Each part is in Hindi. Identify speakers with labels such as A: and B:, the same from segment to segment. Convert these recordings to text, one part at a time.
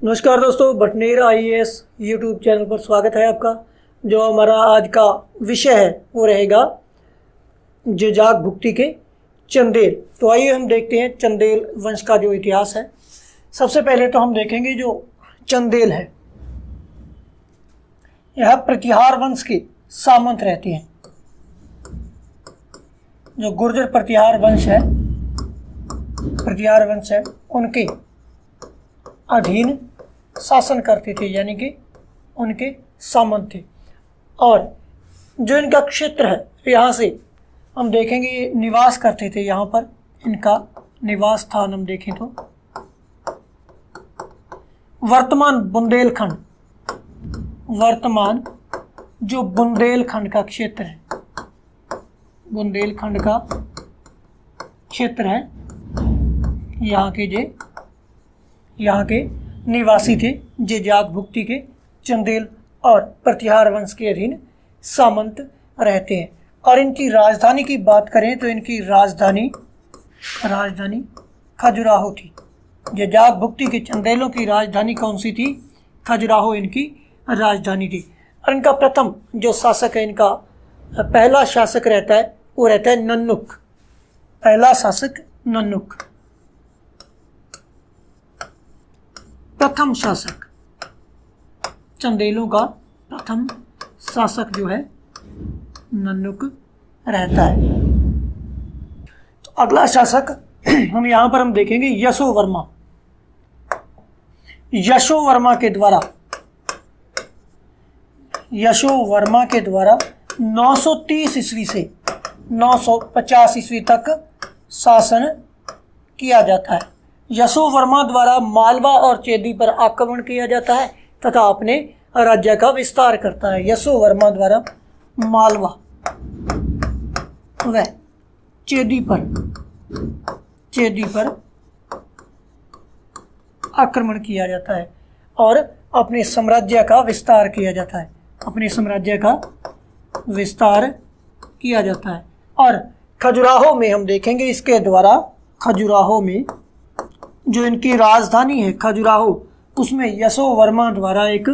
A: नमस्कार दोस्तों, बटनेर आईएएस यूट्यूब चैनल पर स्वागत है आपका। जो हमारा आज का विषय है वो रहेगा जेजाक भुक्ति के चंदेल। तो आइए हम देखते हैं चंदेल वंश का जो इतिहास है। सबसे पहले तो हम देखेंगे जो चंदेल है, यह प्रतिहार वंश के सामंत रहते हैं। जो गुर्जर प्रतिहार वंश है उनके अधीन शासन करते थे, यानी कि उनके सामंत थे। और जो इनका क्षेत्र है, यहाँ से हम देखेंगे निवास करते थे। यहाँ पर इनका निवास स्थान हम देखें तो वर्तमान जो बुंदेलखंड का क्षेत्र है, बुंदेलखंड का क्षेत्र है, यहाँ के निवासी थे जेजाक भुक्ति के चंदेल और प्रतिहार वंश के अधीन सामंत रहते हैं। और इनकी राजधानी की बात करें तो इनकी राजधानी खजुराहो थी। जेजाक भुक्ति के चंदेलों की राजधानी कौन सी थी? खजुराहो इनकी राजधानी थी। और इनका प्रथम जो शासक है, इनका पहला शासक रहता है वो रहता है नन्नुक। पहला शासक नन्नुक, प्रथम शासक, चंदेलों का प्रथम शासक जो है नन्नुक रहता है। तो अगला शासक हम यहाँ पर देखेंगे यशोवर्मा। यशोवर्मा के द्वारा 930 ईस्वी से 950 ईस्वी तक शासन किया जाता है। यशोवर्मा द्वारा मालवा और चेदी पर आक्रमण किया जाता है तथा अपने राज्य का विस्तार करता है। यशोवर्मा द्वारा मालवा व चेदी पर आक्रमण किया जाता है और अपने साम्राज्य का विस्तार किया जाता है। और खजुराहो में हम देखेंगे, इसके द्वारा खजुराहो में जो इनकी राजधानी है खजुराहो, उसमें यशोवर्मा द्वारा एक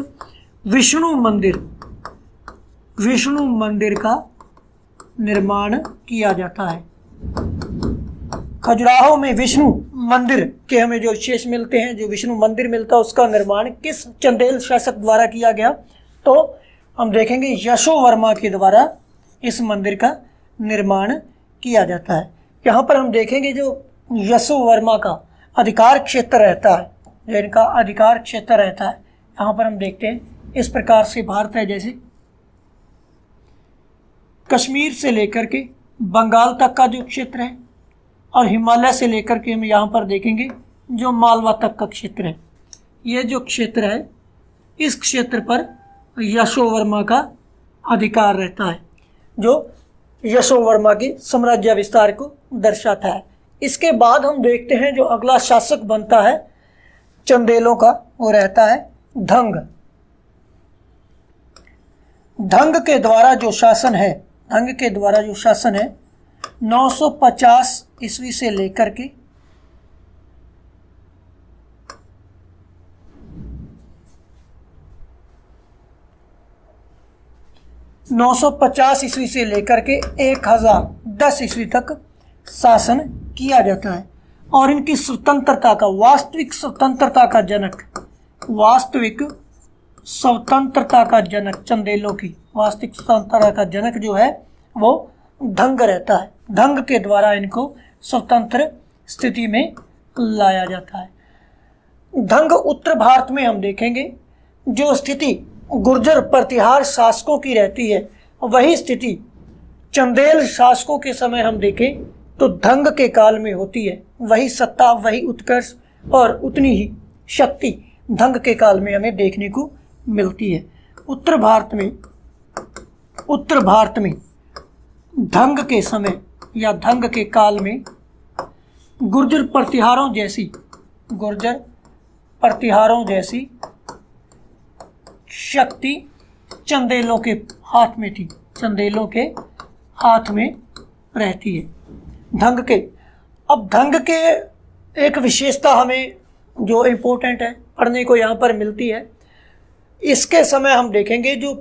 A: विष्णु मंदिर का निर्माण किया जाता है। खजुराहो में विष्णु मंदिर के हमें जो शेष मिलते हैं, जो विष्णु मंदिर मिलता है, उसका निर्माण किस चंदेल शासक द्वारा किया गया? तो हम देखेंगे यशोवर्मा के द्वारा इस मंदिर का निर्माण किया जाता है। यहाँ पर हम देखेंगे जो यशोवर्मा का अधिकार क्षेत्र रहता है, जो इनका अधिकार क्षेत्र रहता है, यहाँ पर हम देखते हैं इस प्रकार से भारत है, जैसे कश्मीर से लेकर के बंगाल तक का जो क्षेत्र है, और हिमालय से लेकर के हम यहाँ पर देखेंगे जो मालवा तक का क्षेत्र है। ये जो क्षेत्र है, इस क्षेत्र पर यशोवर्मा का अधिकार रहता है, जो यशोवर्मा के साम्राज्य विस्तार को दर्शाता है। इसके बाद हम देखते हैं जो अगला शासक बनता है चंदेलों का, वो रहता है धंग। धंग के द्वारा जो शासन है 950 ईस्वी से लेकर के 1010 ईस्वी तक शासन किया जाता है। और इनकी स्वतंत्रता का वास्तविक स्वतंत्रता का जनक चंदेलों की वास्तविक स्वतंत्रता का जनक जो है वो धंग रहता है। धंग के द्वारा इनको स्वतंत्र स्थिति में लाया जाता है। धंग उत्तर भारत में हम देखेंगे जो स्थिति गुर्जर प्रतिहार शासकों की रहती है, वही स्थिति चंदेल शासकों के समय हम देखें तो धंग के काल में होती है। वही सत्ता, वही उत्कर्ष और उतनी ही शक्ति धंग के काल में हमें देखने को मिलती है। उत्तर भारत में धंग के समय या धंग के काल में गुर्जर प्रतिहारों जैसी शक्ति चंदेलों के हाथ में थी, चंदेलों के हाथ में रहती है। धंग के एक विशेषता हमें जो इम्पोर्टेंट है पढ़ने को यहाँ पर मिलती है। इसके समय हम देखेंगे जो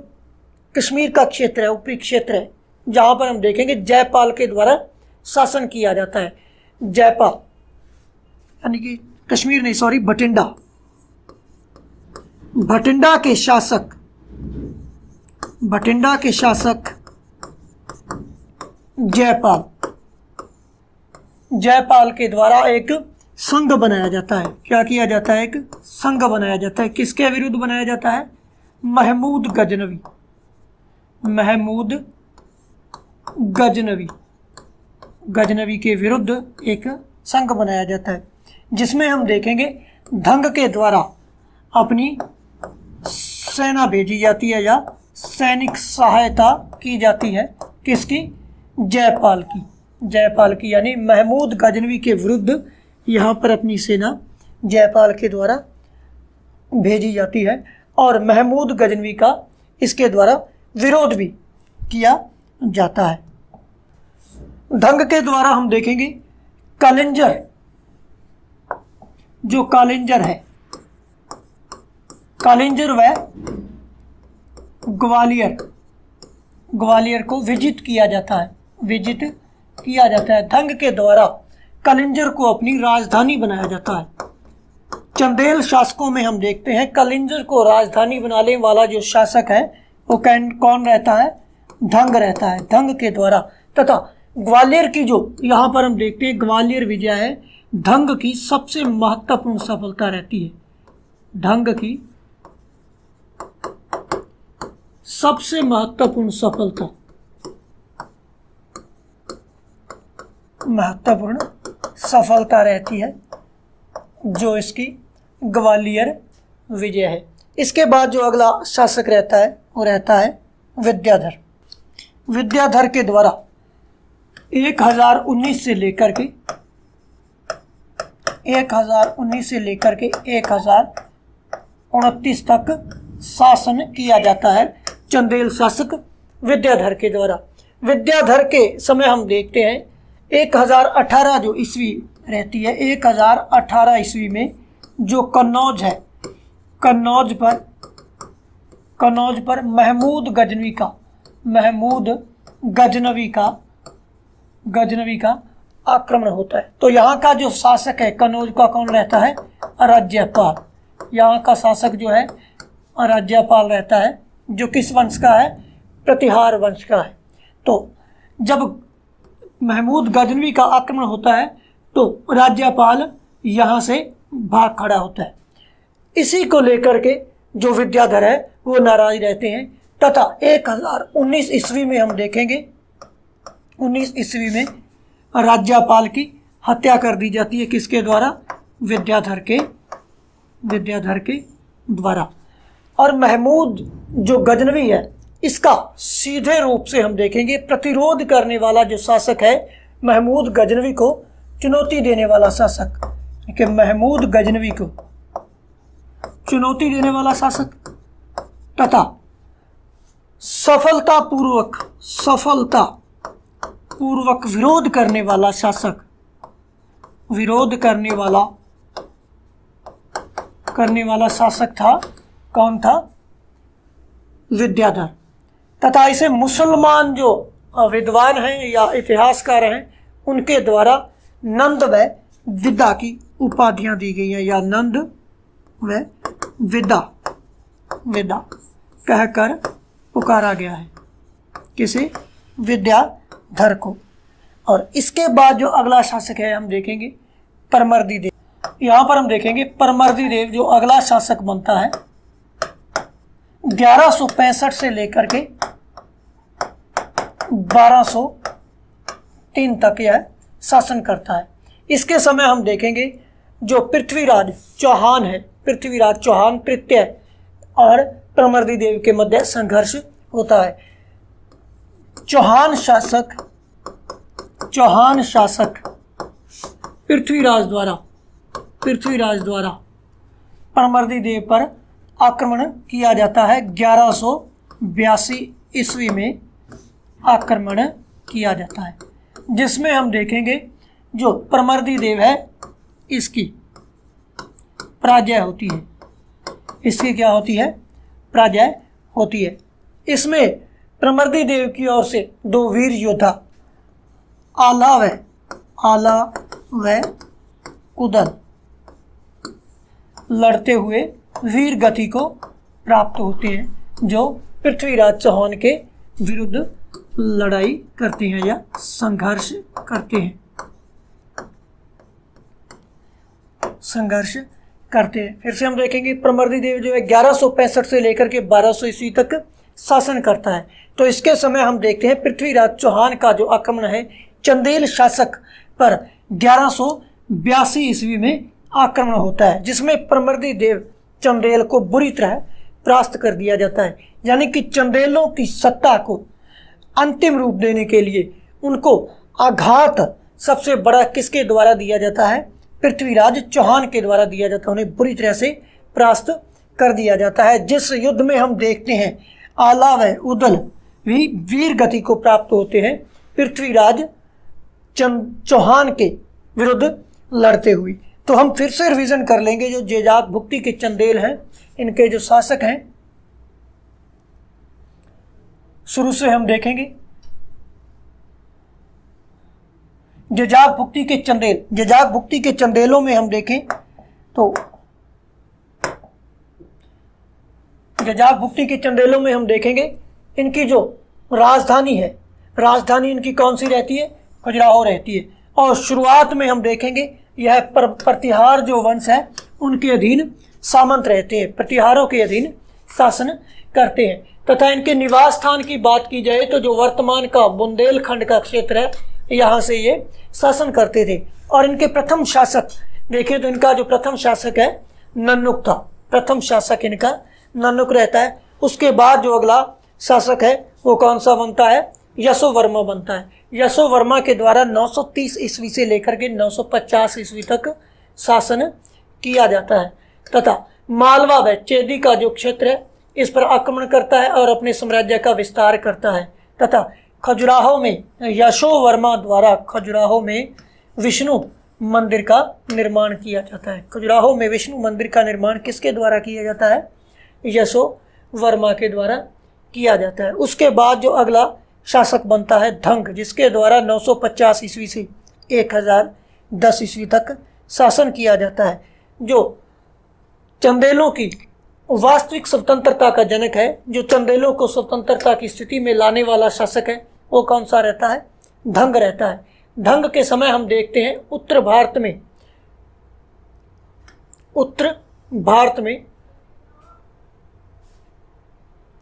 A: कश्मीर का क्षेत्र है, ऊपरी क्षेत्र है, जहाँ पर हम देखेंगे जयपाल के द्वारा शासन किया जाता है। जयपाल यानी कि कश्मीर नहीं, सॉरी, भटिंडा। भटिंडा के शासक जयपाल के द्वारा एक संघ बनाया जाता है। क्या किया जाता है? एक संघ बनाया जाता है। किसके विरुद्ध बनाया जाता है? महमूद गजनवी के विरुद्ध एक संघ बनाया जाता है, जिसमें हम देखेंगे धंग के द्वारा अपनी सेना भेजी जाती है या सैनिक सहायता की जाती है। किसकी? जयपाल की यानी महमूद गजनवी के विरुद्ध यहाँ पर अपनी सेना जयपाल के द्वारा भेजी जाती है और महमूद गजनवी का इसके द्वारा विरोध भी किया जाता है। धंग के द्वारा हम देखेंगे कालिंजर, जो कालिंजर है, कालिंजर व ग्वालियर को विजित किया जाता है। धंग के द्वारा कालिंजर को अपनी राजधानी बनाया जाता है। चंदेल शासकों में हम देखते हैं कालिंजर को राजधानी बनाने वाला जो शासक है वो कौन रहता है? धंग रहता है। धंग के द्वारा तथा ग्वालियर की जो यहाँ पर हम देखते हैं ग्वालियर विजय है, धंग की सबसे महत्वपूर्ण सफलता रहती है। धंग की सबसे महत्वपूर्ण सफलता रहती है जो इसकी ग्वालियर विजय है। इसके बाद जो अगला शासक रहता है वो रहता है विद्याधर। विद्याधर के द्वारा 1019 से लेकर के 1029 तक शासन किया जाता है चंदेल शासक विद्याधर के द्वारा। विद्याधर के समय हम देखते हैं 1018 जो ईस्वी रहती है, 1018 ईस्वी में जो कन्नौज है, कन्नौज पर महमूद गजनवी का आक्रमण होता है। तो यहाँ का जो शासक है कन्नौज का कौन रहता है? राज्यपाल। यहाँ का शासक जो है राज्यपाल रहता है, जो किस वंश का है? प्रतिहार वंश का है। तो जब महमूद गजनवी का आक्रमण होता है तो राज्यपाल यहाँ से भाग खड़ा होता है। इसी को लेकर के जो विद्याधर है वो नाराज रहते हैं तथा 1019 ईस्वी में हम देखेंगे 19 ईस्वी में राज्यपाल की हत्या कर दी जाती है। किसके द्वारा? विद्याधर के द्वारा। और महमूद जो गजनवी है इसका सीधे रूप से हम देखेंगे प्रतिरोध करने वाला जो शासक है महमूद गजनवी को चुनौती देने वाला शासक, कि महमूद गजनवी को चुनौती देने वाला शासक तथा सफलतापूर्वक विरोध करने वाला शासक, था। कौन था? विद्याधर। तथा इसे मुसलमान जो विद्वान हैं या इतिहासकार हैं उनके द्वारा नंद व विदा की उपाधियां दी गई हैं, या नंद व विदा कहकर पुकारा गया है। किसे? विद्याधर को। और इसके बाद जो अगला शासक है हम देखेंगे परमर्दी देव। यहाँ पर हम देखेंगे परमर्दी देव जो अगला शासक बनता है 1165 से लेकर के 1203 तक यह शासन करता है। इसके समय हम देखेंगे जो पृथ्वीराज चौहान तृतीय और परमर्दी देव के मध्य संघर्ष होता है। चौहान शासक पृथ्वीराज द्वारा परमर्दी देव पर आक्रमण किया जाता है। 1182 ईस्वी में आक्रमण किया जाता है, जिसमें हम देखेंगे जो परमर्दी देव है इसकी पराजय होती है। इसकी क्या होती है, पराजय होती है। इसमें प्रमर्दी देव की ओर से 2 वीर योद्धा आला व उदल लड़ते हुए वीर गति को प्राप्त होते हैं, जो पृथ्वीराज चौहान के विरुद्ध लड़ाई करते हैं या संघर्ष करते हैं, फिर से हम देखेंगे प्रमर्दी देव जो है 1165 से लेकर के 1200 ईस्वी तक शासन करता है। तो इसके समय हम देखते हैं पृथ्वीराज चौहान का जो आक्रमण है चंदेल शासक पर 1182 ईस्वी में आक्रमण होता है, जिसमें प्रमर्दी देव चंदेल को बुरी तरह परास्त कर दिया जाता है। यानी कि चंदेलों की सत्ता को अंतिम रूप देने के लिए उनको आघात सबसे बड़ा किसके द्वारा दिया जाता है, पृथ्वीराज चौहान के द्वारा दिया जाता है। उन्हें बुरी तरह से परास्त कर दिया जाता है, जिस युद्ध में हम देखते हैं आला व उदल भी वीर गति को प्राप्त होते हैं पृथ्वीराज चौहान के विरुद्ध लड़ते हुए। तो हम फिर से रिवीजन कर लेंगे। जो जेजाक भुक्ति के चंदेल हैं, इनके जो शासक हैं, शुरू से हम देखेंगे। जेजाक भुक्ति के चंदेलों में हम देखें तो जेजाक भुक्ति के चंदेलों में हम देखेंगे इनकी जो राजधानी है, राजधानी इनकी कौन सी रहती है, खजुराहो रहती है। और शुरुआत में हम देखेंगे यह प्रतिहार जो वंश है उनके अधीन सामंत रहते हैं, प्रतिहारों के अधीन शासन करते हैं। तथा इनके निवास स्थान की बात की जाए तो जो वर्तमान का बुंदेलखंड का क्षेत्र है, यहाँ से ये शासन करते थे। और इनके प्रथम शासक देखें तो इनका जो प्रथम शासक है नन्नुक था, प्रथम शासक इनका नन्नुक रहता है। उसके बाद जो अगला शासक है वो कौन सा बनता है, यशोवर्मा बनता है। यशोवर्मा के द्वारा 930 ईस्वी से लेकर के 950 ईस्वी तक शासन किया जाता है तथा मालवा व चेदी का जो क्षेत्र है इस पर आक्रमण करता है और अपने साम्राज्य का विस्तार करता है। तथा खजुराहो में यशोवर्मा द्वारा खजुराहो में विष्णु मंदिर का निर्माण किया जाता है। खजुराहो में विष्णु मंदिर का निर्माण किसके द्वारा किया जाता है, यशोवर्मा के द्वारा किया जाता है। उसके बाद जो अगला शासक बनता है धंग, जिसके द्वारा 950 ईस्वी से 1010 ईस्वी तक शासन किया जाता है, जो चंदेलों की वास्तविक स्वतंत्रता का जनक है। जो चंदेलों को स्वतंत्रता की स्थिति में लाने वाला शासक है वो कौन सा रहता है, धंग रहता है। धंग के समय हम देखते हैं उत्तर भारत में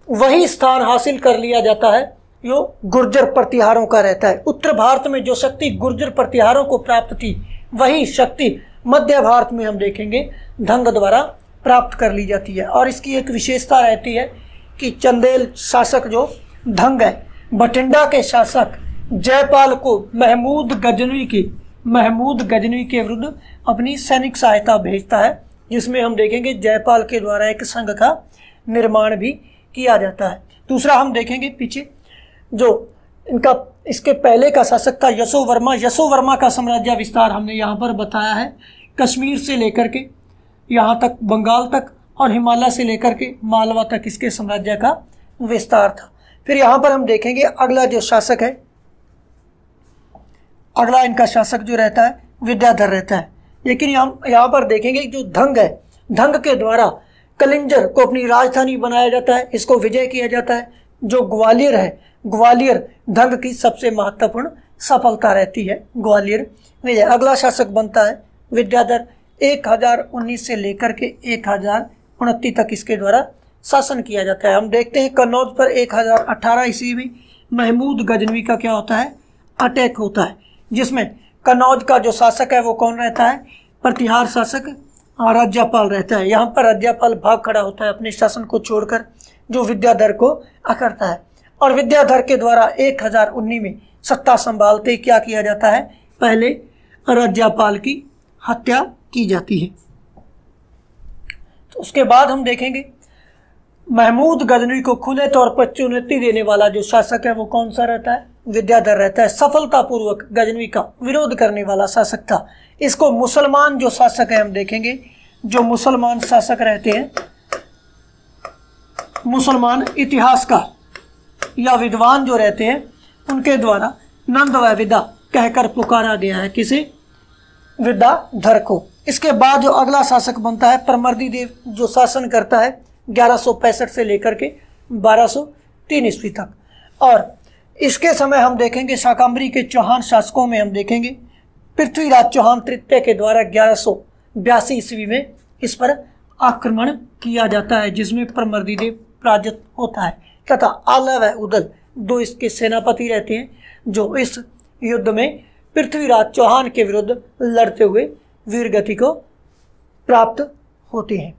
A: वही स्थान हासिल कर लिया जाता है जो गुर्जर प्रतिहारों का रहता है। उत्तर भारत में जो शक्ति गुर्जर प्रतिहारों को प्राप्त थी, वही शक्ति मध्य भारत में हम देखेंगे धंग द्वारा प्राप्त कर ली जाती है। और इसकी एक विशेषता रहती है कि चंदेल शासक जो धंग है, बठिंडा के शासक जयपाल को महमूद गजनवी के विरुद्ध अपनी सैनिक सहायता भेजता है, जिसमें हम देखेंगे जयपाल के द्वारा एक संघ का निर्माण भी किया जाता है। दूसरा हम देखेंगे पीछे जो इनका इसके पहले का शासक था यशोवर्मा। यशोवर्मा का साम्राज्य विस्तार हमने यहाँ पर बताया है, कश्मीर से लेकर के यहाँ तक बंगाल तक और हिमालय से लेकर के मालवा तक इसके साम्राज्य का विस्तार था। फिर यहाँ पर हम देखेंगे अगला जो शासक है, अगला इनका शासक जो रहता है विद्याधर रहता है। लेकिन यहाँ पर देखेंगे जो धंग है, धंग के द्वारा कलिंजर को अपनी राजधानी बनाया जाता है, इसको विजय किया जाता है। जो ग्वालियर है, ग्वालियर धंग की सबसे महत्वपूर्ण सफलता रहती है, ग्वालियर विजय। अगला शासक बनता है विद्याधर। 1019 से लेकर के 1029 तक इसके द्वारा शासन किया जाता है। हम देखते हैं कन्नौज पर 1018 ईस्वी में महमूद गजनवी का क्या होता है, अटैक होता है, जिसमें कन्नौज का जो शासक है वो कौन रहता है, प्रतिहार शासक राज्यपाल रहता है। यहाँ पर राज्यपाल भाग खड़ा होता है अपने शासन को छोड़कर, जो विद्याधर को अकड़ता है। और विद्याधर के द्वारा 1019 में सत्ता संभालते क्या किया जाता है, पहले राज्यपाल की हत्या की जाती है। तो उसके बाद हम देखेंगे महमूद गजनवी को खुले तौर पर चुनौती देने वाला जो शासक है वो कौन सा रहता है, विद्याधर रहता है। सफलतापूर्वक गजनवी का विरोध करने वाला शासक था। इसको मुसलमान जो शासक है हम देखेंगे, जो मुसलमान शासक रहते हैं मुसलमान इतिहासकार या विद्वान जो रहते हैं उनके द्वारा नंद व विदा कहकर पुकारा गया है। किसे? विद्याधर को। इसके बाद जो अगला शासक बनता है परमर्दी देव, जो शासन करता है 1165 से लेकर के 1203 ईस्वी तक। और इसके समय हम देखेंगे शाकंभरी के चौहान शासकों में हम देखेंगे पृथ्वीराज चौहान तृतीय के द्वारा 1182 ईस्वी में इस पर आक्रमण किया जाता है, जिसमें परमर्दी देव पराजित होता है तथा आला व उदल 2 इसके सेनापति रहते हैं, जो इस युद्ध में पृथ्वीराज चौहान के विरुद्ध लड़ते हुए वीरगति को प्राप्त होते हैं।